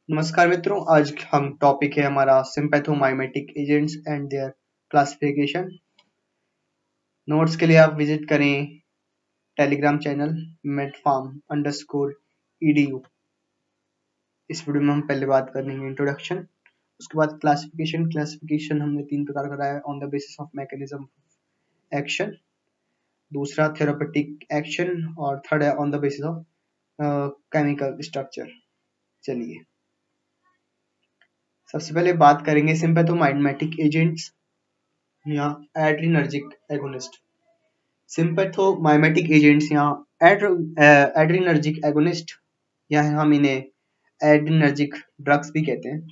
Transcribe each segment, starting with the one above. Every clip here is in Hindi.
नमस्कार मित्रों, आज हम टॉपिक है हमारा sympathomimetic agents and there classification. Notes के लिए आप विजिट करें टेलीग्राम चैनल medfarm_edu। इस वीडियो में हम पहले बात करेंगे इंट्रोडक्शन, उसके बाद क्लासिफिकेशन हमने तीन प्रकार का है on the basis of mechanism action, दूसरा थेरापेटिक एक्शन और थर्ड है on the basis of chemical structure. चलिए सबसे पहले बात करेंगे सिंपैथोमाइमेटिक एजेंट्स या एड्रीनर्जिक एगोनिस्ट। सिंपैथोमाइमेटिक एजेंट्स या एड्रीनर्जिक एगोनिस्ट या हम इन्हें एड्रीनर्जिक ड्रग्स भी कहते हैं।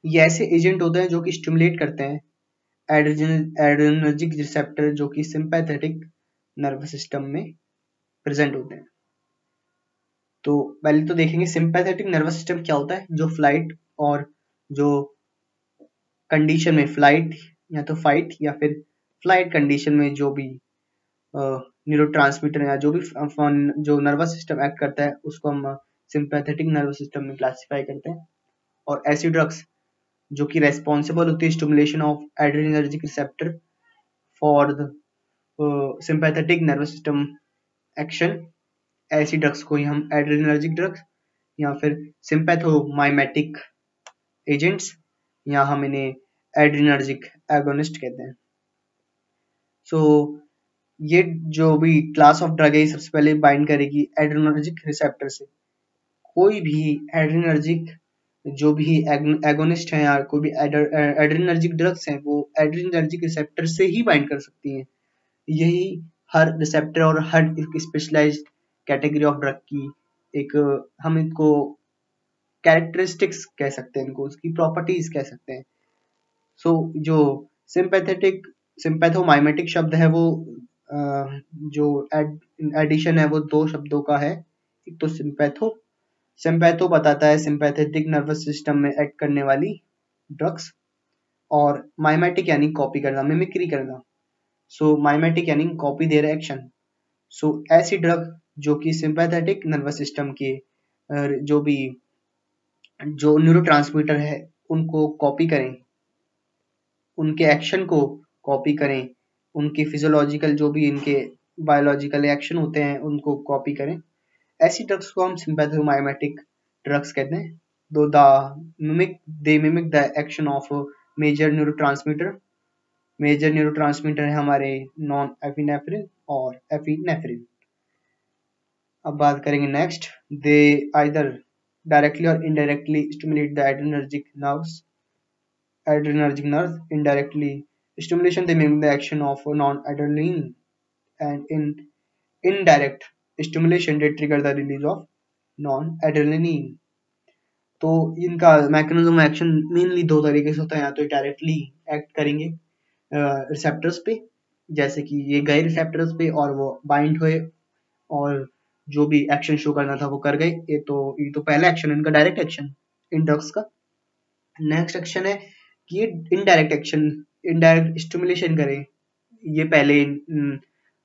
ये ऐसे एजेंट होते हैं जो कि स्टिमुलेट करते हैं एड्रीनर्जिक रिसेप्टर जो कि सिंपैथेटिक नर्वस सिस्टम में प्रेजेंट होते हैं। तो पहले तो देखेंगे सिंपैथेटिक नर्वस सिस्टम क्या होता है। जो फ्लाइट और जो कंडीशन में फ्लाइट या तो फाइट या फिर फ्लाइट कंडीशन में जो भी न्यूरोट्रांसमीटर या जो भी जो नर्वस सिस्टम एक्ट करता है उसको हम सिंपैथेटिक नर्वस सिस्टम में क्लासिफाई करते हैं। और ऐसी ड्रग्स जो कि रेस्पॉन्सिबल होती है stimulation of adrenergic receptor for the sympathetic nervous system action, ऐसी ड्रग्स को ही हम एड्रेनर्जिक ड्रग्स या फिर सिंपैथोमाइमेटिक एजेंट्स या हम इन्हें एड्रेनर्जिक एगोनिस्ट कहते हैं। सो ये जो भी क्लास ऑफ ड्रग है सबसे पहले बाइंड करेगी एड्रेनर्जिक रिसेप्टर से। कोई भी एड्रेनर्जिक जो भी एगोनिस्ट है या कोई भी एड्रेनर्जिक ड्रग्स हैं वो एड्रेनर्जिक रिसेप्टर से ही बाइंड कर सकती हैं। यही हर रिसेप्टर और हर एक स्पेशलाइज्ड कैटेगरी ऑफ ड्रग की एक हम इनको कैरेक्टरिस्टिक्स कह सकते हैं, इनको उसकी प्रॉपर्टीज कह सकते हैं। सो जो सिंपैथोमाइमेटिक शब्द है वो जो एडिशन है वो दो शब्दों का है। एक तो सिंपैथो बताता है सिंपैथेटिक नर्वस सिस्टम में एक्ट करने वाली ड्रग्स, और माइमेटिक यानी कॉपी करना, मिमिक्री करना। सो माइमेटिक यानी कॉपी दे रहा एक्शन। सो ऐसी ड्रग जो कि सिंपैथेटिक नर्वस सिस्टम के जो भी जो न्यूरोट्रांसमीटर है उनको कॉपी करें, उनके एक्शन को कॉपी करें, उनके फिजियोलॉजिकल जो भी इनके बायोलॉजिकल एक्शन होते हैं उनको कॉपी करें। ऐसी ड्रग्स को हम सिंपैथोमाइमेटिक ड्रग्स कहते हैं। Though they mimic the action of major neurotransmitter. Major neurotransmitter है हमारे नॉन एपिनेफ्रिन और एपिनेफ्रिन। अब बात करेंगे next, they either directly or indirectly stimulate the adrenergic nerve. Indirectly stimulation they mimic the action of non-adrenaline, and in indirect stimulation they trigger the release of non-adrenaline. तो इनका मैकेनिज्म एक्शन मेनली दो तरीके से होता है। या तो डायरेक्टली एक्ट करेंगे रिसेप्टर्स पे, जैसे कि ये गए रिसेप्टर्स पे और वो बाइंड हुए और जो भी एक्शन शो करना था वो कर गए। ये तो पहला एक्शन इनका डायरेक्ट एक्शन इन ड्रग्स का। नेक्स्ट एक्शन है कि ये इनडायरेक्ट एक्शन, इनडायरेक्ट स्टिमुलेशन करें। ये पहले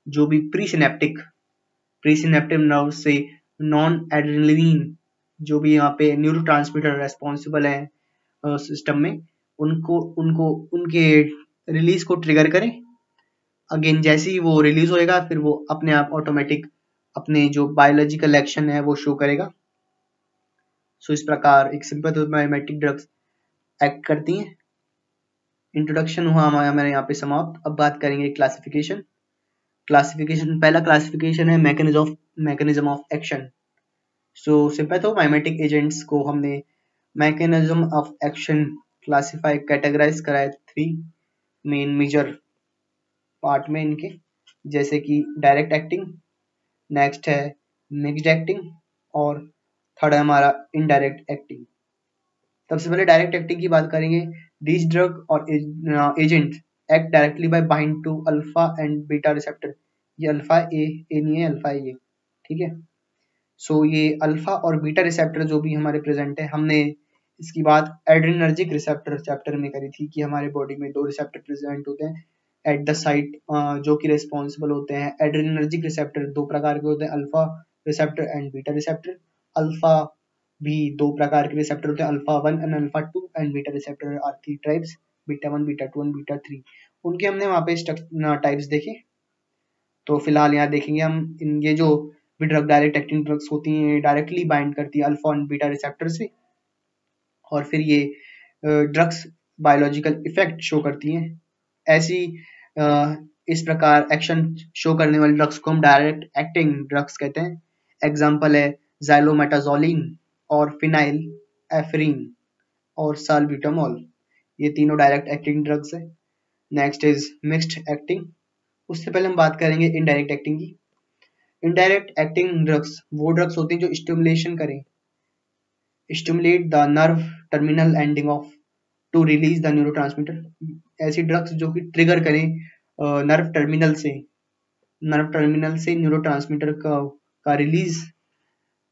जो भी प्री सिनेप्टिक नर्व से नॉन एड्रेनलिन जो भी यहाँ पे न्यूरोट्रांसमीटर रेस्पॉन्सिबल है सिस्टम में, उनको उनको उनके रिलीज को ट्रिगर करें। अगेन जैसे ही वो रिलीज होएगा फिर वो अपने आप ऑटोमेटिक अपने जो बायोलॉजिकल एक्शन है वो शो करेगा। सो इस प्रकार एक सिंपैथोमाइमेटिक ड्रग्स एक्ट करती हैं। इंट्रोडक्शन हुआ हमारे यहाँ पे समाप्त। अब बात करेंगे क्लासिफिकेशन। पहला क्लासिफिकेशन है mechanism of action. So sympathomimetic agents को हमने mechanism of action classify categorize करा है 3 मेन मेजर पार्ट में इनके, जैसे कि डायरेक्ट एक्टिंग, नेक्स्ट है मिक्स्ड एक्टिंग और थर्ड है हमारा इनडायरेक्ट एक्टिंग। सबसे पहले डायरेक्ट एक्टिंग की बात करेंगे। These drug और agents act directly by bind to alpha and beta receptor। ये अल्फा ए नहीं है, अल्फा ये, ठीक है। सो ये अल्फा और बीटा रिसेप्टर जो भी हमारे प्रेजेंट है, हमने इसकी बात एड्रेनर्जिक रिसेप्टर चैप्टर में करी थी कि हमारे बॉडी में 2 रिसेप्टर प्रेजेंट होते हैं एट द साइट जो कि रिस्पॉन्सिबल होते हैं। एड्रेनर्जिक रिसेप्टर 2 प्रकार के होते हैं, alpha receptor and beta receptor. Alpha भी दो प्रकार के रिसेप्टर होते हैं, alpha 1 and alpha 2 and beta receptor are 3 types, beta 1, beta 2 and beta 3। उनके हमने वहाँ पे टाइप्स देखे। तो फिलहाल यहाँ देखेंगे हम इन ये जो भी ड्रग डायरेक्ट एक्टिंग ड्रग्स होती हैं डायरेक्टली बाइंड करती है अल्फा एंड बीटा रिसेप्टर से, और फिर ये ड्रग्स बायोलॉजिकल इफेक्ट शो करती हैं। ऐसी इस प्रकार एक्शन शो करने वाले ड्रग्स को हम डायरेक्ट एक्टिंग ड्रग्स कहते हैं। एग्जाम्पल है ज़ाइलोमेटाज़ोलिन और फिनाइल एफरीन और साल्ब्यूटामॉल, ये तीनों डायरेक्ट एक्टिंग ड्रग्स है। Next is mixed acting. उससे पहले हम बात करेंगे इनडायरेक्ट एक्टिंग की। इनडायरेक्ट एक्टिंग ड्रग्स वो ड्रग्स होते हैं जो स्टिमुलेशन करें, stimulate the nerve terminal ending of to release the neurotransmitter. ऐसी ड्रग्स जो कि ट्रिगर करें नर्व टर्मिनल से न्यूरोट्रांसमीटर का रिलीज,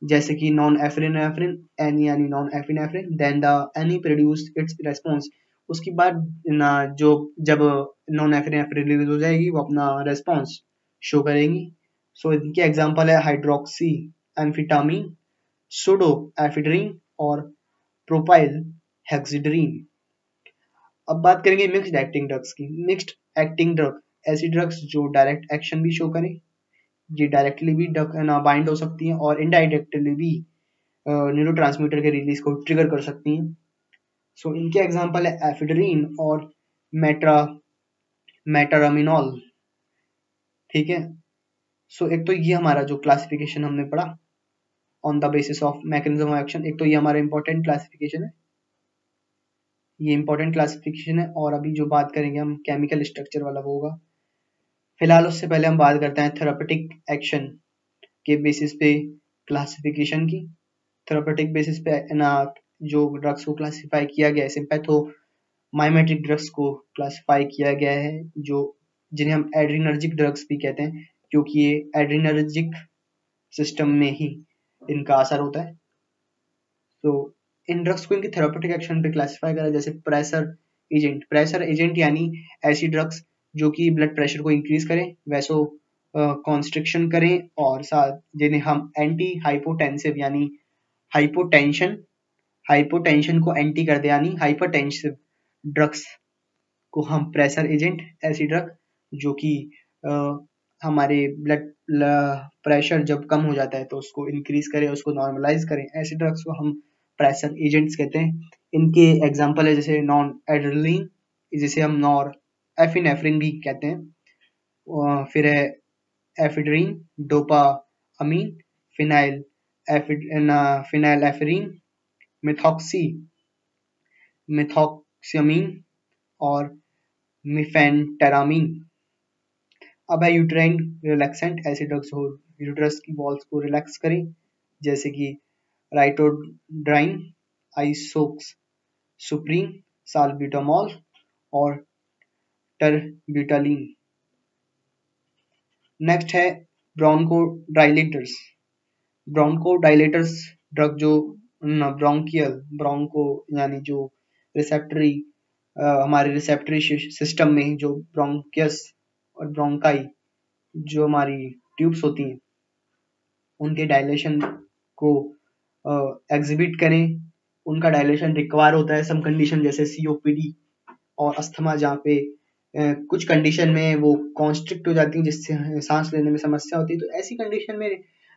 जैसे कि नॉन एफिनेफ्रिन एन यानी non epinephrine, then the NE produce its response. उसके बाद जो जब नॉन एफिनेफ्रिन रिलीज हो जाएगी वो अपना रेस्पॉन्स शो करेंगी। सो इनके एग्जांपल है हाइड्रोक्सी एम्फिटामिन, सुडो एफिड्रीन और प्रोपाइल हेक्सिड्रीन। अब बात करेंगे मिक्स्ड एक्टिंग ड्रग्स की। मिक्स्ड एक्टिंग ड्रग ऐसी ड्रग्स जो डायरेक्ट एक्शन भी शो करें, ये डायरेक्टली भी बाइंड हो सकती हैं और इनडायरेक्टली भी न्यूरोट्रांसमीटर के रिलीज को ट्रिगर कर सकती हैं। सो इनके एग्जांपल है एफिड्रीन और मेटारामिनॉल। ठीक है। सो एक तो ये हमारा जो क्लासिफिकेशन हमने पढ़ा on the basis of mechanism of action, एक तो ये हमारा इंपॉर्टेंट क्लासिफिकेशन है, ये इंपॉर्टेंट क्लासिफिकेशन है। और अभी जो बात करेंगे हम केमिकल स्ट्रक्चर वाला वो होगा। फिलहाल उससे पहले हम बात करते हैं थेरापेटिक एक्शन के बेसिस पे क्लासिफिकेशन की। थेरापेटिक बेसिस पे ना जो ड्रग्स को क्लासिफाई किया गया है, सिम्पैथोमाइमेटिक ड्रग्स को क्लासिफाई किया गया है, जो जिन्हें हम एड्रीनर्जिक ड्रग्स भी कहते हैं, क्योंकि ये एड्रीनर्जिक सिस्टम में ही इनका असर होता है। तो इन ड्रग्स को इनकी थेरापेटिक एक्शन पे क्लासिफाई करा, जैसे प्रेशर एजेंट यानी ऐसी ड्रग्स जो कि ब्लड प्रेशर को इंक्रीज करें, वैसो कॉन्स्ट्रिक्शन करें, और साथ जिन्हें हम एंटी हाइपोटेंसिव यानी हाइपोटेंशन को एंटी कर दे यानी हाइपरटेंसिव ड्रग्स को हम प्रेशर एजेंट, ऐसी ड्रग जो कि हमारे ब्लड प्रेशर जब कम हो जाता है तो उसको इंक्रीज करें, उसको नॉर्मलाइज करें, ऐसे ड्रग्स को हम प्रेशर एजेंट्स कहते हैं। इनके एग्जांपल है जैसे नॉन एड्रेनलिन, जिसे हम नॉर एफिनेफ्रिन भी कहते हैं, फिर है एफिड्रीन, डोपामीन, फिनाइल एफिरीन, मिथॉक्सियामीन और मिफेंटेरामीन। अब है यूट्राइन रिलैक्सेंट, ऐसे ड्रग्स हो यूट्रस की वॉल्स को रिलैक्स करें, जैसे कि राइटोड्राइन, आइसोक्स सुप्रीम, साल्ब्यूटामॉल और टर्बिटालिन। नेक्स्ट है ब्रोंकोडाइलेटर्स। ब्रोंकोडाइलेटर्स ड्रग जो ब्रोंको यानी जो रिसेप्टरी हमारे रिसेप्टरी सिस्टम में जो ब्रोंकियस और ब्रोंकाई जो हमारी ट्यूब्स होती हैं उनके डायलेशन को एग्जिबिट करें। उनका डायलेशन रिक्वायर होता है सम कंडीशन जैसे सीओपीडी और अस्थमा, जहाँ पे कुछ कंडीशन में वो कॉन्स्ट्रिक्ट हो जाती हैं जिससे सांस लेने में समस्या होती है। तो ऐसी कंडीशन में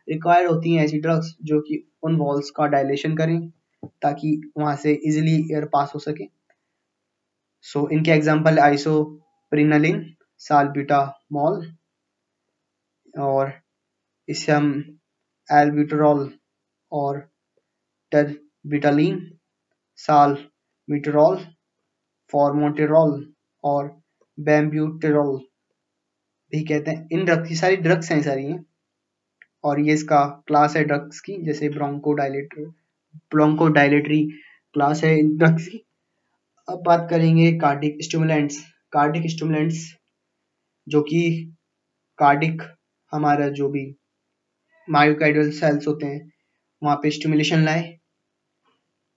रिक्वायर होती हैं ऐसी ड्रग्स जो कि उन वॉल्स का डायलेशन करें ताकि वहां से इजिली एयर पास हो सके। सो इनके एग्जांपल आइसोप्रिनलिन, साल्ब्यूटामॉल और इससे हम एल्ब्यूटरॉल और टर्बिटालिन, साल्मीटरॉल, फॉर्मोटेरॉल और बेम्ब्यूटेरॉल भी कहते हैं। इन ड्रग्स की सारी ड्रग्स हैं सारी हैं, और ये इसका क्लास है ड्रग्स की, जैसे ब्रोंकोडाइलेटरी क्लास है इन ड्रग्स की। अब बात करेंगे कार्डिक स्टिमुलेंट्स जो कि कार्डिक हमारा जो भी मायोकार्डियल सेल्स होते हैं वहाँ पे स्टिमुलेशन लाए,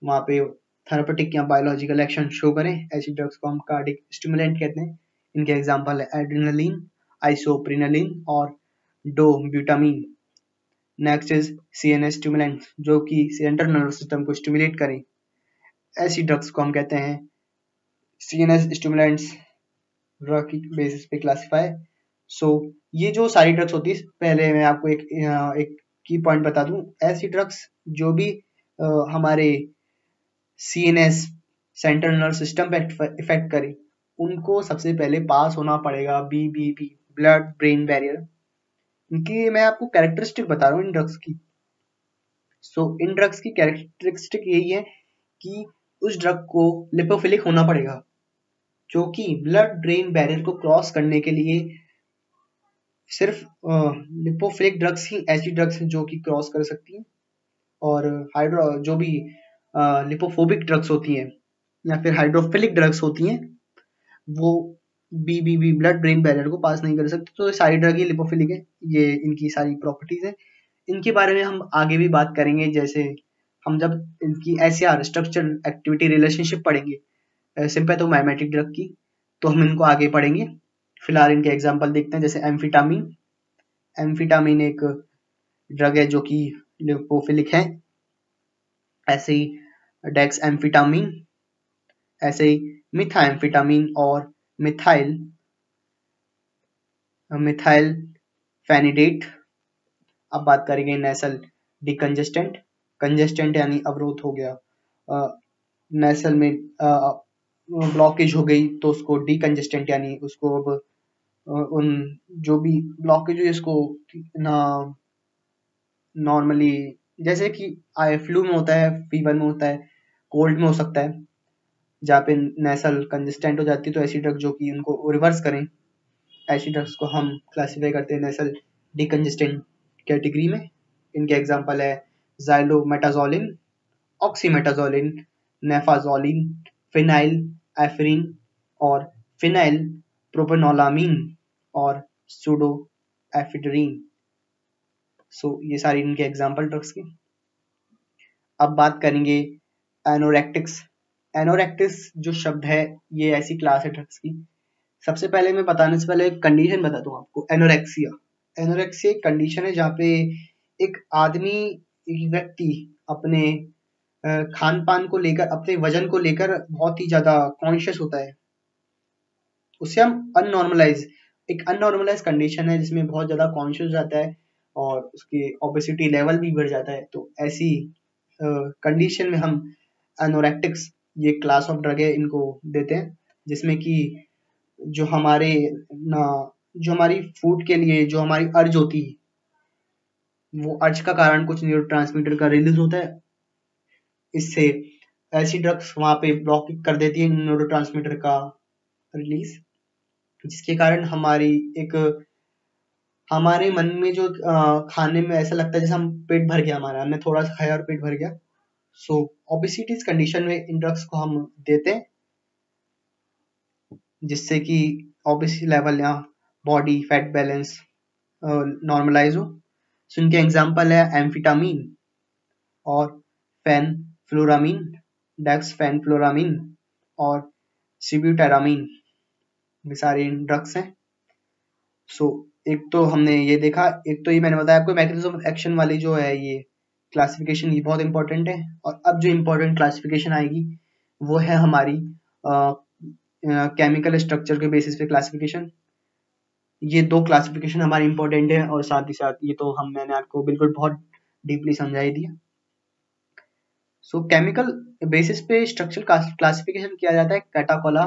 वहाँ पे थेरापेटिक या बायोलॉजिकल एक्शन शो करें, ऐसी ड्रग्स को हम कार्डिक स्टिमुलेंट कहते हैं। इनके एग्जांपल है एड्रेनलिन, आइसोप्रिनलिन और डोब्यूटामीन। नेक्स्ट इज CNS स्टिमुलेंट, जो कि सेंट्रल नर्वस सिस्टम को स्टिमुलेट करें। ऐसी ड्रग्स को हम कहते हैं CNS स्टिमुलेंट्स। ड्रग की बेसिस पे क्लासिफाई। सो ये जो सारी ड्रग्स होती है, पहले मैं आपको एक की पॉइंट बता दूं। ऐसी ड्रग्स जो भी हमारे CNS सेंट्रल नर्वस सिस्टम पे इफेक्ट करे, उनको सबसे पहले पास होना पड़ेगा BBB, ब्लड ब्रेन बैरियर। इनकी मैं आपको कैरेक्टरिस्टिक बता रहा हूँ इन ड्रग्स की। सो इन ड्रग्स की कैरेक्टरिस्टिक यही है कि उस ड्रग को लिपोफिलिक होना पड़ेगा, जो कि ब्लड ब्रेन बैरियर को क्रॉस करने के लिए सिर्फ लिपोफिलिक ड्रग्स ही ऐसी ड्रग्स हैं जो कि क्रॉस कर सकती हैं। और जो भी लिपोफोबिक ड्रग्स होती हैं या फिर हाइड्रोफिलिक ड्रग्स होती हैं, वो BBB ब्लड ब्रेन बैरियर को पास नहीं कर सकते। तो ये सारी ड्रग ही लिपोफिलिक है, ये इनकी सारी प्रॉपर्टीज है। इनके बारे में हम आगे भी बात करेंगे, जैसे हम जब इनकी SAR स्ट्रक्चर एक्टिविटी रिलेशनशिप पढ़ेंगे सिंपैथोमाइमेटिक ड्रग की, तो हम इनको आगे पढ़ेंगे। फिलहाल इनके एग्जाम्पल देखते हैं, जैसे एम्फिटामिन। एम्फिटामिन एक ड्रग है जो कि लिपोफिलिक है। ऐसे ही डेक्स एम्फिटामिन, ऐसे ही मिथाम्फिटामिन और मिथाइल फेनिडेट। अब बात करेंगे नेसल डिकंजेस्टेंट। कंजेस्टेंट यानी अवरोध हो गया, नेसल में ब्लॉकेज हो गई तो उसको डिकंजेस्टेंट यानी उसको अब उन जो भी ब्लॉकेज है इसको ना नॉर्मली, जैसे कि फ्लू में होता है, फीवर में होता है, कोल्ड में हो सकता है, जहाँ पे नेसल कंजेस्टेंट हो जाती है, तो ऐसी ड्रग जो कि उनको रिवर्स करें, ऐसी ड्रग्स को हम क्लासिफाई करते हैं नेसल डिकंजेस्टेंट कैटेगरी में। इनके एग्जांपल है ज़ाइलोमेटाज़ोलिन, ऑक्सीमेटाज़ोलिन, नेफाज़ोलिन, फिनाइल एफरिन और फिनाइल प्रोपेनोलामीन और सूडो एफिड्रीन। सो ये सारी इनके एग्जांपल ड्रग्स की। अब बात करेंगे एनोरेक्टिक्स। एनोरेक्टिक्स जो शब्द है, ये ऐसी क्लास है ड्रग्स की। सबसे पहले मैं बताने से पहले एक कंडीशन बता दूं आपको। एनोरेक्सिया, एनोरेक्सिया एक कंडीशन है जहाँ पे एक आदमी, एक व्यक्ति अपने खान पान को लेकर, अपने वजन को लेकर बहुत ही ज्यादा कॉन्शियस होता है। उससे हम एक अननॉर्मलाइज कंडीशन है जिसमें बहुत ज्यादा कॉन्शियस हो जाता है और उसके ओबेसिटी लेवल भी बढ़ जाता है। तो ऐसी कंडीशन में हम एनोरेक्टिक्स, ये क्लास ऑफ ड्रग है, इनको देते हैं, जिसमें कि जो हमारी फूड के लिए जो हमारी अर्ज होती है, वो अर्ज का कारण कुछ न्यूरोट्रांसमीटर का रिलीज होता है। इससे ऐसी ड्रग्स वहां पे ब्लॉक कर देती है न्यूरोट्रांसमीटर का रिलीज, जिसके कारण हमारे मन में जो खाने में ऐसा लगता है जैसे हम पेट भर गया, हमारा, हमने थोड़ा सा खाया और पेट भर गया। सो ओबेसिटी कंडीशन में इन ड्रग्स को हम देते हैं, जिससे कि ओबेसिटी लेवल या बॉडी फैट बैलेंस नॉर्मलाइज हो। सो इनके एग्जांपल है एम्फिटामिन और फेनफ्लोरामीन, डेक्सफेनफ्लोरामीन और सिब्यूटेरामीन। ये सारे ड्रग्स हैं। सो एक तो हमने ये देखा, एक तो ये मैंने बताया आपको मैकेनिज्म ऑफ एक्शन वाली जो है ये क्लासिफिकेशन, ये बहुत इंपॉर्टेंट है। और अब जो इंपॉर्टेंट क्लासिफिकेशन आएगी वो है हमारी केमिकल स्ट्रक्चर के बेसिस पे क्लासिफिकेशन। ये दो क्लासिफिकेशन हमारी इंपॉर्टेंट है, और साथ ही साथ ये तो मैंने आपको बिल्कुल बहुत डीपली समझा ही दिया। सो केमिकल बेसिस पे स्ट्रक्चर क्लासिफिकेशन किया जाता है कैटाकोला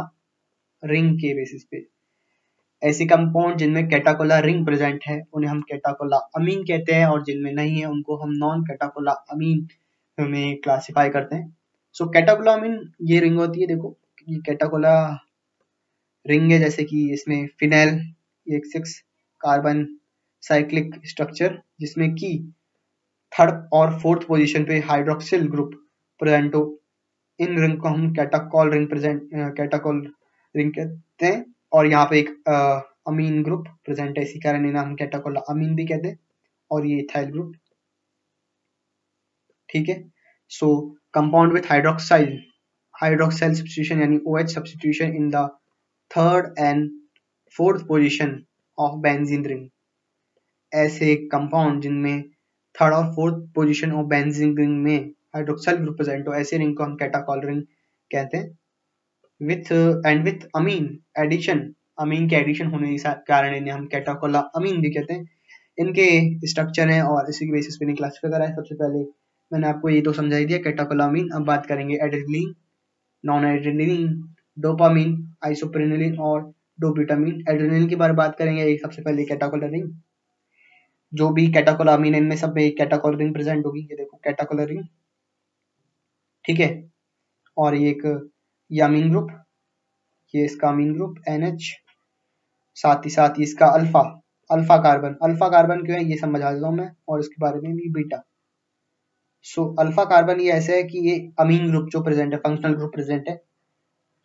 रिंग के बेसिस पे। ऐसे कंपाउंड जिनमें कैटाकोला रिंग प्रेजेंट है उन्हें हम कैटाकोला अमीन कहते हैं, और जिनमें नहीं है उनको हम नॉन कैटाकोला अमीन में क्लासिफाई करते हैं। सो कैटाकोला अमीन ये रिंग होती है, देखो ये कैटाकोला रिंग है, जैसे कि इसमें फिनाइल एक 6 कार्बन साइक्लिक स्ट्रक्चर, जिसमें कि थर्ड और फोर्थ पोजीशन पे हाइड्रोक्सिल ग्रुप प्रेजेंट हो। इन रिंग को हम कैटाकोल रिंग कहते हैं, और यहाँ पे एक अमीन ग्रुप प्रेजेंट है, इसी कारण इन्हें हम कैटाकोला अमीन भी कहते हैं, और ये इथाइल ग्रुप। ठीक है। सो कंपाउंड विथ हाइड्रोक्साइल सब्स्टिट्यूशन यानी OH substitution in the third and fourth position of benzene ring. ऐसे कंपाउंड जिनमें थर्ड और fourth position of benzene ring में हाइड्रोक्साइल ग्रुप प्रेजेंट हो, ऐसे रिंग को हम कैटाकॉल रिंग कहते हैं। विथ अमीन एडिशन, अमीन के एडिशन होने के कारण इन्हें हम कैटाकोला अमीन भी कहते हैं। इनके स्ट्रक्चर हैं और इसी के बेसिस पे क्लासिफाई करा है। सबसे पहले मैंने आपको ये तो समझा ही दिया कैटाकोला अमीन। अब बात करेंगे एड्रेनलिन, नॉन एड्रेनलिन, डोपामिन, आइसोप्रेनलिन और डोब्यूटामिन। एड्रेनलिन की बारे में बात करेंगे। एक सबसे पहले कैटाकोला रिंग, जो भी कैटाकोला अमीन इनमें सब में कैटाकोला रिंग प्रेजेंट होगी। ये देखो कैटाकोला रिंग, ठीक है। और ये एक अमीन ग्रुप, ये इसका अमीन ग्रुप NH, साथ ही साथ इसका अल्फा कार्बन क्यों है ये समझा देता हूँ मैं, और इसके बारे में भी बीटा। सो अल्फा कार्बन ये ऐसे है कि ये अमीन ग्रुप जो प्रेजेंट है, फंक्शनल ग्रुप प्रेजेंट है।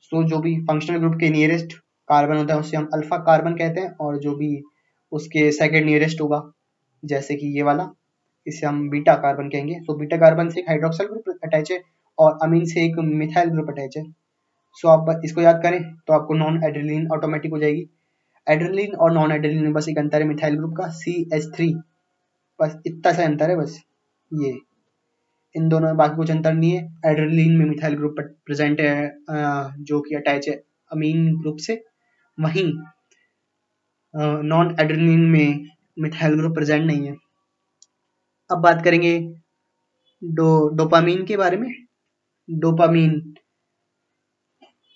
सो जो भी फंक्शनल ग्रुप के नियरेस्ट कार्बन होता है उसे हम अल्फा कार्बन कहते हैं, और जो भी उसके सेकंड नियरेस्ट होगा जैसे कि ये वाला, इसे हम बीटा कार्बन कहेंगे। तो बीटा कार्बन से एक हाइड्रोक्साइल ग्रुप अटैच है और अमीन से एक मिथाइल ग्रुप अटैच है। सो आप इसको याद करें तो आपको नॉन एड्रेनलिन ऑटोमेटिक हो जाएगी। एड्रेनलिन और नॉन एड्रेनलिन में बस एक अंतर है मिथाइल ग्रुप का, CH3, बस इतना सा अंतर है बस। ये इन दोनों में बाकी कुछ अंतर नहीं है। एड्रेनलिन में मिथाइल ग्रुप प्रेजेंट है जो कि अटैच है अमीन ग्रुप से, वहीं नॉन एड्रेनलिन में मिथाइल ग्रुप प्रेजेंट नहीं है। अब बात करेंगे डोपामीन के बारे में।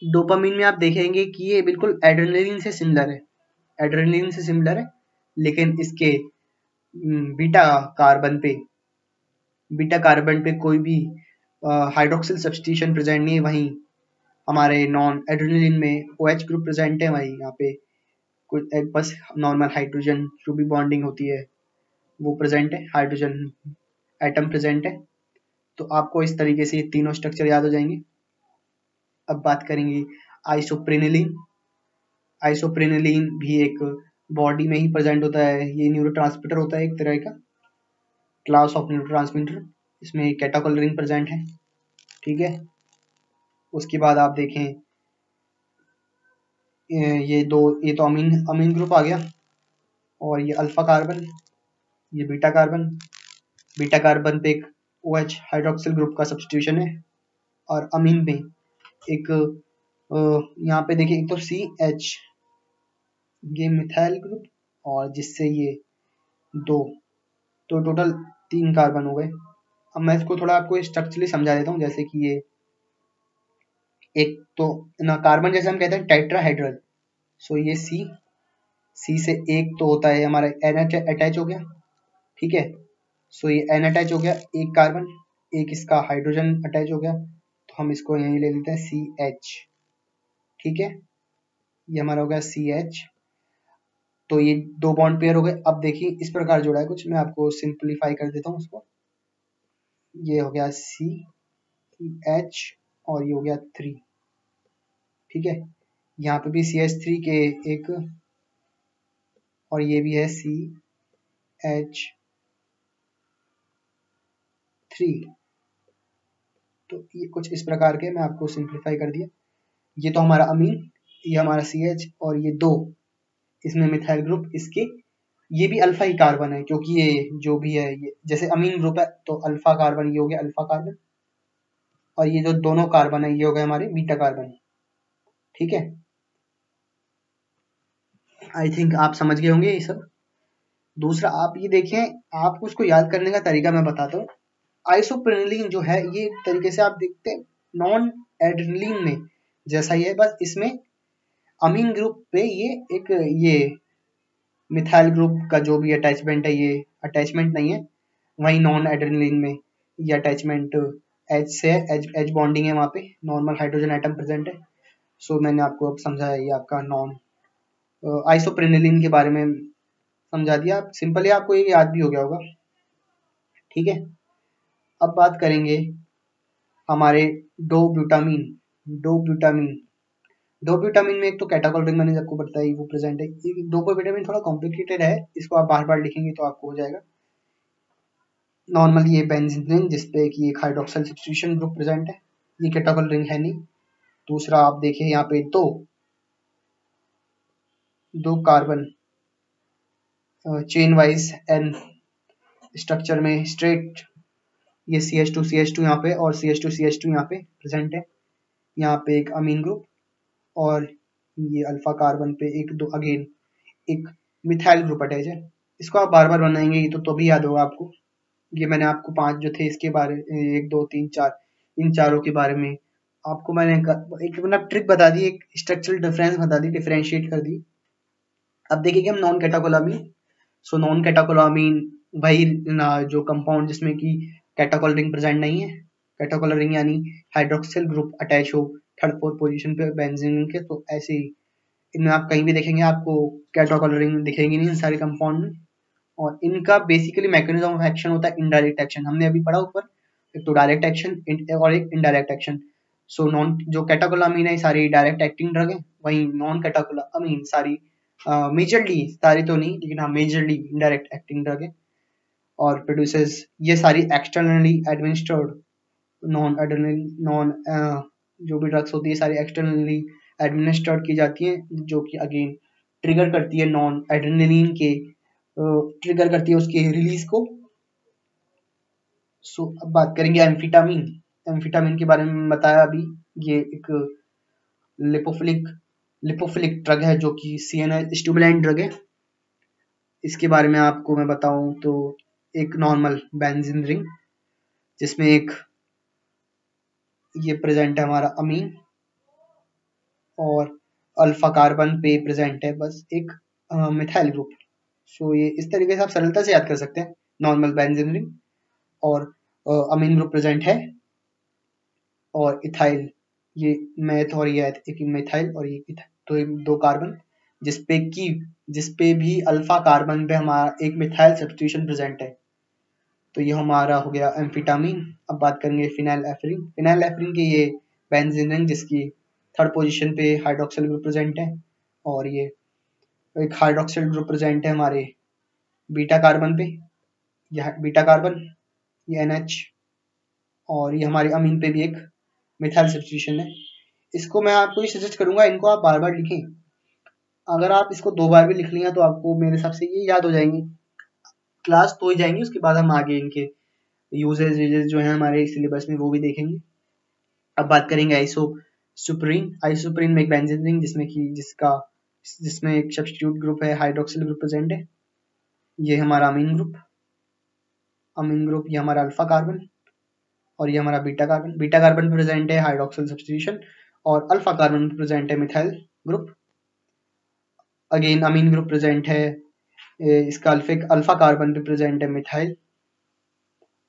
डोपामीन में आप देखेंगे कि ये बिल्कुल एड्रेनलिन से सिमिलर है, लेकिन इसके बीटा कार्बन पे कोई भी हाइड्रोक्सिल सब्स्टिट्यूशन प्रेजेंट नहीं है। वहीं हमारे नॉन एड्रेनलिन में OH ग्रुप प्रेजेंट है। वहीं यहाँ पे कुछ एक बस नॉर्मल हाइड्रोजन जो भी बॉन्डिंग होती है वो प्रेजेंट है, हाइड्रोजन एटम प्रेजेंट है। तो आपको इस तरीके से ये तीनों स्ट्रक्चर याद हो जाएंगे। अब बात करेंगे आइसोप्रेनलिन भी एक बॉडी में ही प्रेजेंट होता है। ये न्यूरोट्रांसमीटर होता है, एक तरह का क्लास ऑफ न्यूरोट्रांसमीटर। इसमें कैटाकोल रिंग प्रेजेंट है, ठीक है। उसके बाद आप देखें ये तो अमीन ग्रुप आ गया, और ये अल्फा कार्बन, ये बीटा कार्बन पे एक OH हाइड्रोक्सिल ग्रुप का सब्स्टिट्यूशन है, और अमीन में एक यहाँ पे देखिए एक तो CH, ये मिथाइल ग्रुप, और जिससे ये दो, तो टोटल 3 कार्बन हो गए। अब मैं इसको थोड़ा आपको स्ट्रक्चरली समझा देता हूँ। जैसे कि ये एक तो ना कार्बन जैसे हम कहते हैं टेट्राहेड्रल, सो ये C से एक तो होता है हमारा NH अटैच हो गया, ठीक है। सो ये N अटैच हो गया, एक कार्बन, एक इसका हाइड्रोजन अटैच हो गया, तो हम इसको यहीं ले लेते हैं CH, ठीक है। ये हमारा हो गया CH। तो ये 2 बॉन्ड पेयर हो गए। अब देखिए इस प्रकार जोड़ा है कुछ, मैं आपको सिंप्लीफाई कर देता हूँ उसको। ये हो गया CH और ये हो गया 3, ठीक है। यहाँ पे भी CH3 के एक, और ये भी है CH3। तो ये कुछ इस प्रकार के मैं आपको सिंप्लीफाई कर दिया। ये तो हमारा अमीन, ये हमारा CH, और ये 2 इसमें मिथाइल ग्रुप, इसके ये भी अल्फा ही कार्बन है, क्योंकि ये जो भी है ये जैसे अमीन ग्रुप है तो अल्फा कार्बन, ये हो गया अल्फा कार्बन, और ये जो दोनों कार्बन है ये हो गए हमारे बीटा कार्बन, ठीक है। आई थिंक आप समझ गए होंगे ये सब। दूसरा आप ये देखें, आपको उसको याद करने का तरीका मैं बताता हूँ। आइसोप्रेनलिन जो है ये एक तरीके से आप देखते हैं नॉन एड्रेनलिन में जैसा ही है, बस इसमें अमीन ग्रुप पे ये मिथाइल ग्रुप का जो भी अटैचमेंट है ये अटैचमेंट नहीं है। वहीं नॉन एड्रेनलिन में ये अटैचमेंट H से है, H बॉन्डिंग है, वहाँ पे नॉर्मल हाइड्रोजन एटम प्रेजेंट है। सो मैंने आपको अब समझाया ये आपका नॉन आइसोप्रेनलिन के बारे में समझा दिया। सिंपली आपको ये याद भी हो गया होगा, ठीक है। अब बात करेंगे हमारे डोब्यूटामीन में एक तो कैटाकोल रिंग मैंने आपको बताई वो प्रेजेंट है। डोब्यूटामीन थोड़ा कॉम्प्लिकेटेड है, इसको आप बार बार लिखेंगे तो आपको हो जाएगा। नॉर्मली ये बेंजीन रिंग जिसपे कि एक हाइड्रोक्साइल सब्स्टिट्यूशन ग्रुप प्रेजेंट है, ये कैटाकोल रिंग है नहीं। दूसरा आप देखिए यहाँ पे दो कार्बन चेन वाइज स्ट्रक्चर में स्ट्रेट ये CH2 यहाँ पे और CH2 यहाँ पे प्रेजेंट है। यहाँ पे एक अमीन ग्रुप और ये अल्फा कार्बन पे एक दो अगेन एक मिथाइल ग्रुप अटैच है। इसको आप बार बार बनाएंगे तो भी याद होगा आपको। ये मैंने आपको 5 जो थे इसके बारे 1 2 3 4 इन चारों के बारे में आपको मैंने एक मतलब ट्रिक बता दी, एक स्ट्रक्चरल डिफरेंस बता दी, डिफरेंशिएट कर दी। अब देखिए कि हम नॉन कैटाकोलामीन, सो नॉन कैटाकोलामीन वही जो कंपाउंड जिसमें कि कैटाकोल रिंग प्रेजेंट नहीं है, कैटाकोल रिंग यानी हाइड्रोक्सिल ग्रुप अटैच हो थर्ड फोर्थ पोजीशन पे बेंजीन के, तो ऐसे ही इनमें आप कहीं भी देखेंगे आपको कैटाकोल रिंग दिखेगी नहीं इन सारे कंपाउंड में। और इनका बेसिकली मैकेनिज्म ऑफ एक्शन होता है इनडायरेक्ट एक्शन, हमने अभी पढ़ा ऊपर, एक तो डायरेक्ट एक्शन और एक इनडायरेक्ट एक्शन। सो नॉन जो कैटाकोलामीन है सारी डायरेक्ट एक्टिंग ड्रग है, वहीं नॉन कैटाकोलामीन सारी मेजरली, सारी तो नहीं लेकिन हाँ मेजरली इनडायरेक्ट एक्टिंग ड्रग है और प्रोड्यूसेस ये सारी एक्सटर्नली एडमिनिस्टर्ड नॉन जो भी ड्रग्स होती है सारी एक्सटर्नली एडमिनिस्टर्ड की जाती हैं, जो कि अगेन ट्रिगर करती है नॉन एड्रेनलिन के ट्रिगर करती है उसके रिलीज को। सो अब बात करेंगे एम्फिटामिन। एम्फिटामिन के बारे में बताया अभी, ये एक लिपोफिलिक ड्रग है जो कि CNS स्टिमुलेंट ड्रग है। इसके बारे में आपको मैं बताऊं तो एक नॉर्मल बेंजीन रिंग जिसमें एक ये प्रेजेंट है हमारा अमीन और अल्फा कार्बन पे प्रेजेंट है बस एक मिथाइल ग्रुप। सो ये इस तरीके से आप सरलता से याद कर सकते हैं, नॉर्मल बेंजीन रिंग और अमीन ग्रुप प्रेजेंट है और इथाइल, ये मैथ और ये एक मिथाइल और ये तो ये दो कार्बन जिसपे भी अल्फा कार्बन पे हमारा एक मिथाइल सब्स्टिट्यूशन प्रेजेंट है। तो ये हमारा हो गया एम्फिटामिन। अब बात करेंगे फिनाइल एफ्रीन। फिनाइल एफ्रीन के ये बेंजीन रिंग जिसकी थर्ड पोजीशन पे हाइड्रोक्सिल ग्रुप प्रेजेंट है और ये एक हाइड्रोक्सिल ग्रुप प्रेजेंट है हमारे बीटा कार्बन पे, यह बीटा कार्बन ये NH और ये हमारे अमीन पे भी एक मिथाइल सब्स्टिट्यूशन है। इसको मैं आपको ये सजेस्ट करूंगा इनको आप बार बार लिखें, अगर आप इसको 2 बार भी लिख लिया तो आपको मेरे हिसाब से ये याद हो जाएंगे, क्लास तो ही जाएंगे, उसके बाद हम आगे इनके यूजेस जो है हमारे सिलेबस में वो भी देखेंगे। अब बात करेंगे आइसोप्रीन में एक बेंजीन रिंग जिसमें एक सब्स्टिट्यूट ग्रुप है, हाइड्रोक्सिल ग्रुप प्रेजेंट है। ये हमारा अमीन ग्रुप ये हमारा अल्फा कार्बन और ये हमारा बीटा कार्बन प्रेजेंट है हाइड्रोक्सिल सब्स्टिट्यूशन और अल्फा कार्बन प्रेजेंट है मिथाइल ग्रुप। अगेन अमीन ग्रुप प्रेजेंट है, इसका अल्फा कार्बन पे प्रेजेंट है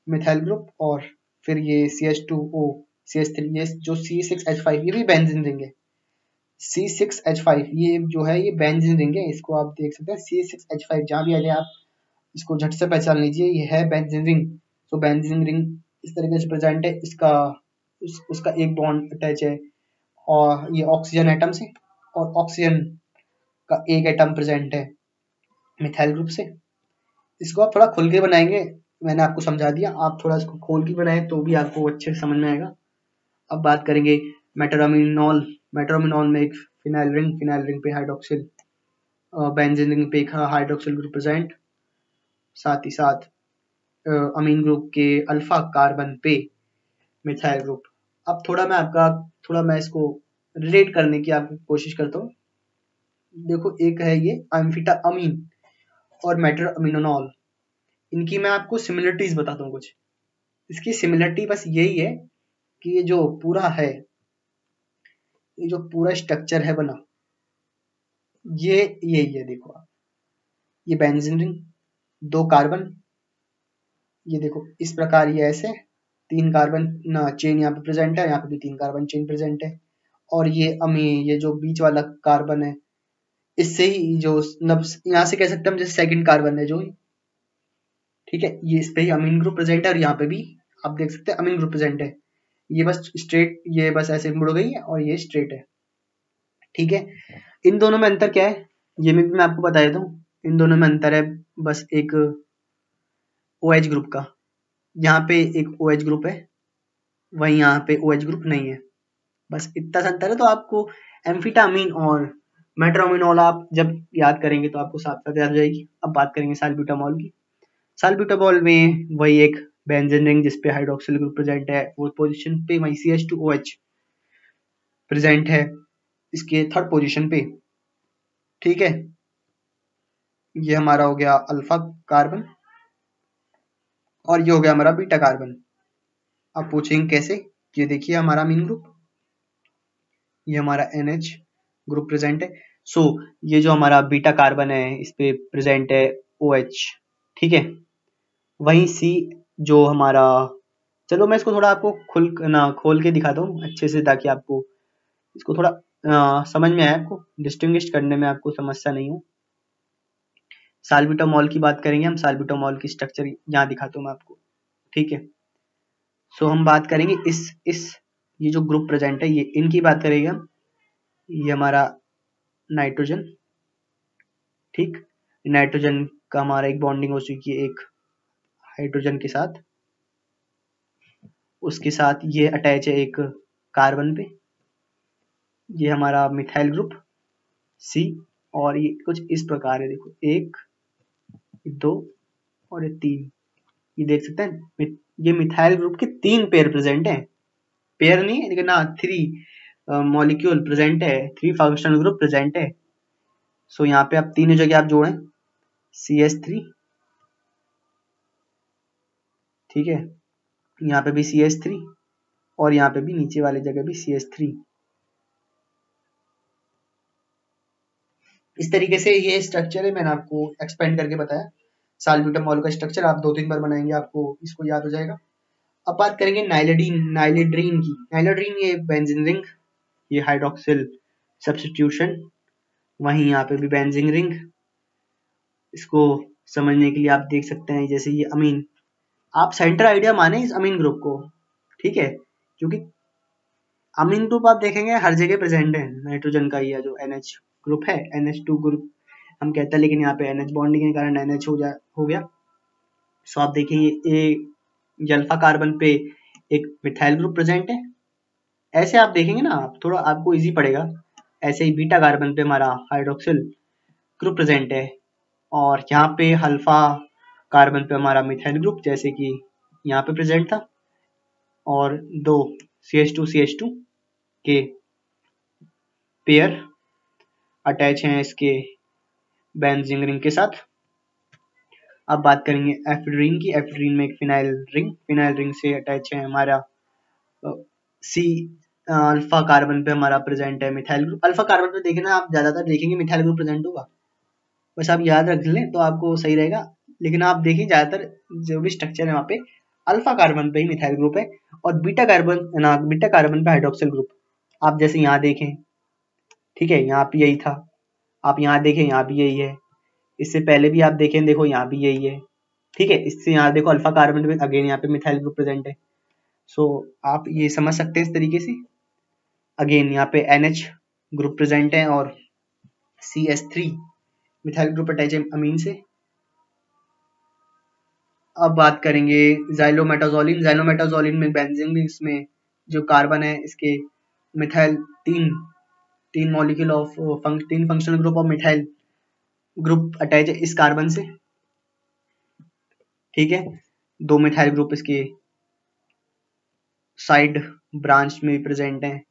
मिथाइल ग्रुप और फिर ये CH2O CH3 ये जो C6H5 ये भी बेंजीन रिंग है। C6H5 ये जो है ये बेंजीन रिंग है, इसको आप देख सकते हैं C6H5 जहां भी आ जाए आप इसको झट से पहचान लीजिए, ये है बेंजीन रिंग। तो बेंजीन रिंग इस तरीके से प्रेजेंट है, उसका एक बॉन्ड अटैच है और ये ऑक्सीजन एटम से और ऑक्सीजन का एक एटम प्रेजेंट है मिथाइल ग्रुप से। इसको आप थोड़ा खुल के बनाएंगे, मैंने आपको समझा दिया, आप थोड़ा इसको खोल के बनाए तो भी आपको अच्छे से समझ में आएगा। अब बात करेंगे मेट्रोमिनॉल में एक फिनाइल रिंग पे हाइड्रोक्सिल बेंजीन रिंग पे एक हाइड्रोक्सिल ग्रुप प्रेजेंट, साथ ही साथ अमीन ग्रुप के अल्फा कार्बन पे मिथाइल ग्रुप। अब थोड़ा मैं इसको रिलेट करने की आपको कोशिश करता हूँ। देखो एक है ये एम्फिटामिन और मेट्रोमिनोल, इनकी मैं आपको सिमिलरिटीज बताता हूँ कुछ। इसकी सिमिलरिटी बस यही है कि ये जो पूरा स्ट्रक्चर है बना ये यही है। देखो आप ये बेंजीन रिंग, 2 कार्बन, ये देखो इस प्रकार ये ऐसे 3 कार्बन चेन यहाँ पे प्रेजेंट है, यहाँ पे भी 3 कार्बन चेन प्रेजेंट है और ये जो बीच वाला कार्बन है इससे ही जो यहाँ से कह सकते हैं हम जैसे सेकंड कार्बन है जो, ठीक है, ये इस पे ही अमीन ग्रुप प्रेजेंट है और यहाँ पे भी आप देख सकते हैं अमीन ग्रुप प्रेजेंट है। ये बस स्ट्रेट, ये बस ऐसे मुड़ गई है और ये स्ट्रेट है, ठीक है। इन दोनों में अंतर क्या है ये मैं आपको बता देता हूँ। इन दोनों में अंतर है बस एक OH ग्रुप का, यहाँ पे एक OH ग्रुप है वहीं यहाँ पे OH ग्रुप नहीं है, बस इतना सा अंतर है। तो आपको एम्फिटामिन और मेट्रोमिनॉल आप जब याद करेंगे तो आपको साथ साथ याद हो जाएगी। अब बात करेंगे साल्ब्यूटामॉल की। साल्ब्यूटामॉल में वही एक बेंजीन रिंग जिसपे हाइड्रोक्सिल ग्रुप प्रेजेंट है, वो पोजीशन पे वही CH2OH प्रेजेंट है इसके थर्ड पोजीशन पे। ठीक है, ये हमारा हो गया अल्फा कार्बन और ये हो गया हमारा बीटा कार्बन। अब पूछेंगे कैसे, ये देखिए हमारा अमीन ग्रुप, ये हमारा NH ग्रुप प्रेजेंट है। सो ये जो हमारा बीटा कार्बन है इस पे प्रेजेंट है OH। ठीक है, वहीं C जो हमारा, चलो मैं इसको थोड़ा आपको खोल के दिखाता हूँ अच्छे से ताकि आपको इसको थोड़ा समझ में आए, आपको डिस्टिंग्विश करने में आपको समस्या नहीं हो। साल्ब्यूटामॉल की बात करेंगे हम, साल्ब्यूटामॉल की स्ट्रक्चर यहाँ दिखाता हूँ मैं आपको। ठीक है, सो हम बात करेंगे इस ये जो ग्रुप प्रेजेंट है ये इनकी बात करेंगे हम। ये हमारा नाइट्रोजन, ठीक, नाइट्रोजन का हमारा एक बॉन्डिंग हो चुकी है एक हाइड्रोजन के साथ, उसके साथ ये अटैच है एक कार्बन पे, ये हमारा मिथाइल ग्रुप C, और ये कुछ इस प्रकार है, देखो 1 2 और ये 3, ये देख सकते हैं ये मिथाइल ग्रुप के 3 पेयर प्रेजेंट है, पेयर नहीं है लेकिन 3 मॉलिक्यूल प्रेजेंट है, 3 फंक्शनल ग्रुप प्रेजेंट है। सो यहाँ पे आप तीनों जगह आप जोड़ें CH3, ठीक है, यहाँ पे भी CH3 और यहाँ पे भी नीचे वाली जगह भी CH3। इस तरीके से ये स्ट्रक्चर है, मैंने आपको एक्सपेंड करके बताया। साल्ब्यूटामॉल का स्ट्रक्चर आप 2-3 बार बनाएंगे आपको इसको याद हो जाएगा। अब बात करेंगे नाइलिड्रीन की। नाइलिड्रीन ये बेंजीन रिंग, ये हाइड्रोक्सिल सब्स्टिट्यूशन, वहीं यहाँ पे भी बेंजीन रिंग। इसको समझने के लिए आप देख सकते हैं जैसे ये अमीन, आप सेंटर आइडिया माने इस अमीन ग्रुप को, ठीक है, क्योंकि अमीन ग्रुप आप देखेंगे हर जगह प्रेजेंट है। नाइट्रोजन का ये जो NH ग्रुप है, NH2 ग्रुप हम कहते हैं, लेकिन यहाँ पे NH बॉन्डिंग के कारण NH हो गया। सो आप देखेंगे ये अल्फा कार्बन पे एक मिथाइल ग्रुप प्रेजेंट है। ऐसे आप देखेंगे ना, आप थोड़ा आपको इजी पड़ेगा। ऐसे ही बीटा कार्बन पे हमारा हाइड्रोक्सिल ग्रुप प्रेजेंट है, और यहाँ पे अल्फा कार्बन पे हमारा मिथाइल ग्रुप जैसे कि यहाँ पे प्रेजेंट था, और 2 CH2 के पेयर अटैच हैं इसके बेंजीन रिंग के साथ। अब बात करेंगे एफिड्रीन की। एफिड्रीन में एक फिनाइल रिंग से अटैच है हमारा C। अल्फा कार्बन पे हमारा प्रेजेंट है मिथाइल ग्रुप। अल्फा कार्बन पे देखें ना, आप ज्यादातर देखेंगे मिथाइल ग्रुप प्रेजेंट होगा, बस आप याद रख लें तो आपको सही रहेगा। लेकिन आप देखें ज्यादातर जो भी स्ट्रक्चर है वहाँ पे अल्फा कार्बन पे ही मिथाइल ग्रुप है, और बीटा कार्बन पे हाइड्रोक्सिल ग्रुप। आप जैसे यहाँ देखें, ठीक है, यहाँ पे यही था, आप यहाँ देखें यहाँ भी यही है, इससे पहले भी आप देखें, देखो यहाँ भी यही है, ठीक है, इससे यहाँ देखो अल्फा कार्बन पे अगेन यहाँ पे मिथाइल ग्रुप प्रेजेंट है। सो आप ये समझ सकते हैं इस तरीके से। अगेन यहाँ पे NH ग्रुप प्रेजेंट है और CH3 मिथाइल ग्रुप अटैच है अमीन से। अब बात करेंगे जाइलोमेटाजोलिन। जाइलोमेटाजोलिन में बेंजीन रिंग्स में जो कार्बन है इसके मिथाइल तीन molecule of 3 functional group of methyl group attach है इस कार्बन से, ठीक है, 2 मिथाइल ग्रुप इसके साइड ब्रांच में प्रेजेंट है।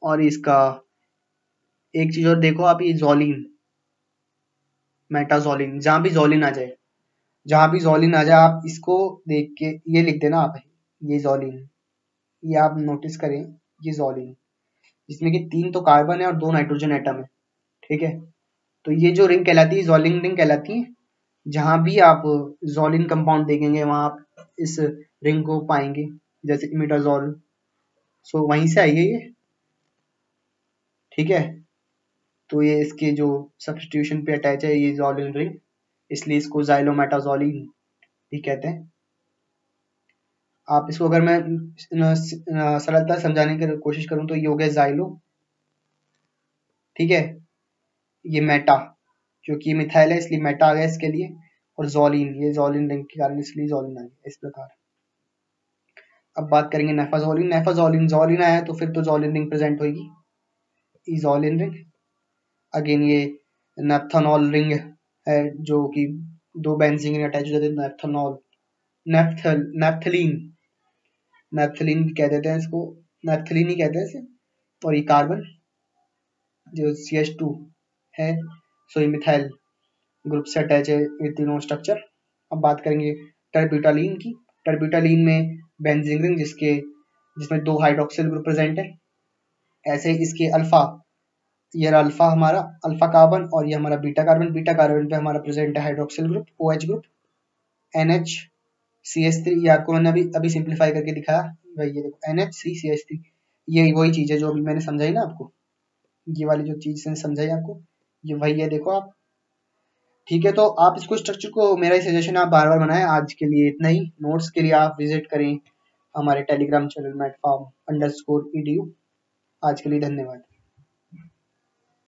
और इसका एक चीज और देखो आप, ये जोलिन मेटाजोलिन, जहां भी जोलिन आ जाए आप इसको देख के ये लिख देना आप, ये जोलिन, ये आप नोटिस करें, ये जोलिन, जिसमें कि 3 तो कार्बन है और 2 नाइट्रोजन एटम है, ठीक है। तो ये जो रिंग कहलाती है जोलिन रिंग कहलाती है। जहां भी आप जोलिन कंपाउंड देखेंगे वहां आप इस रिंग को पाएंगे, जैसे इमिडाजोल। सो वहीं से आई है ये, ठीक है। तो ये इसके जो सब्स्टिट्यूशन पे अटैच है ये जोलिन रिंग, इसलिए इसको जाइलोमेटाजोलिन भी कहते हैं। आप इसको अगर मैं सरलता समझाने की कोशिश करूं तो ये हो गया जाइलो, ठीक है, ये मेटा, क्योंकि मिथाइल है इसलिए मेटा आ गया इसके लिए, और जोलिन, ये जोलिन रिंग के कारण इसलिए जोलिन आ गया इस प्रकार। अब बात करेंगे नेफाजोलिन। जोलिन आया तो फिर तो जोलिन रिंग प्रेजेंट होगी, जोलिन रिंग। अगेन ये नेप्थेनॉल रिंग है जो कि दो बेंजीन रिंग अटैच हो जाते हैं, नेप्थेनॉल, नेप्थलीन भी कह देते हैं इसको, नेप्थलीन ही कहते हैं इसे। और ये कार्बन जो CH2 है, सो ये मिथाइल ग्रुप से अटैच है ये तीनों स्ट्रक्चर। अब बात करेंगे टर्ब्यूटालीन की। टर्ब्यूटालीन में बेंजीन रिंग जिसमें 2 हाइड्रोक्सिल ग्रुप प्रेजेंट है। ऐसे इसके अल्फा, ये अल्फा हमारा अल्फा कार्बन और ये हमारा बीटा कार्बन। बीटा कार्बन पे हमारा प्रेजेंट है hydroxyl group OH group NHCH3। ये आपको मैंने अभी सिंप्लीफाई करके दिखाया भाई, ये देखो NHCCH3, ये वही चीज है जो अभी मैंने समझाई ना आपको, ये वाली जो चीज समझाई आपको, ये वही है, देखो आप। ठीक है, तो आप इसको स्ट्रक्चर को, मेरा ही सजेशन आप बार बार बनाएं। आज के लिए इतना ही। नोट्स के लिए आप विजिट करें हमारे टेलीग्राम चैनल मैथफॉर्म_edu। आज के लिए धन्यवाद।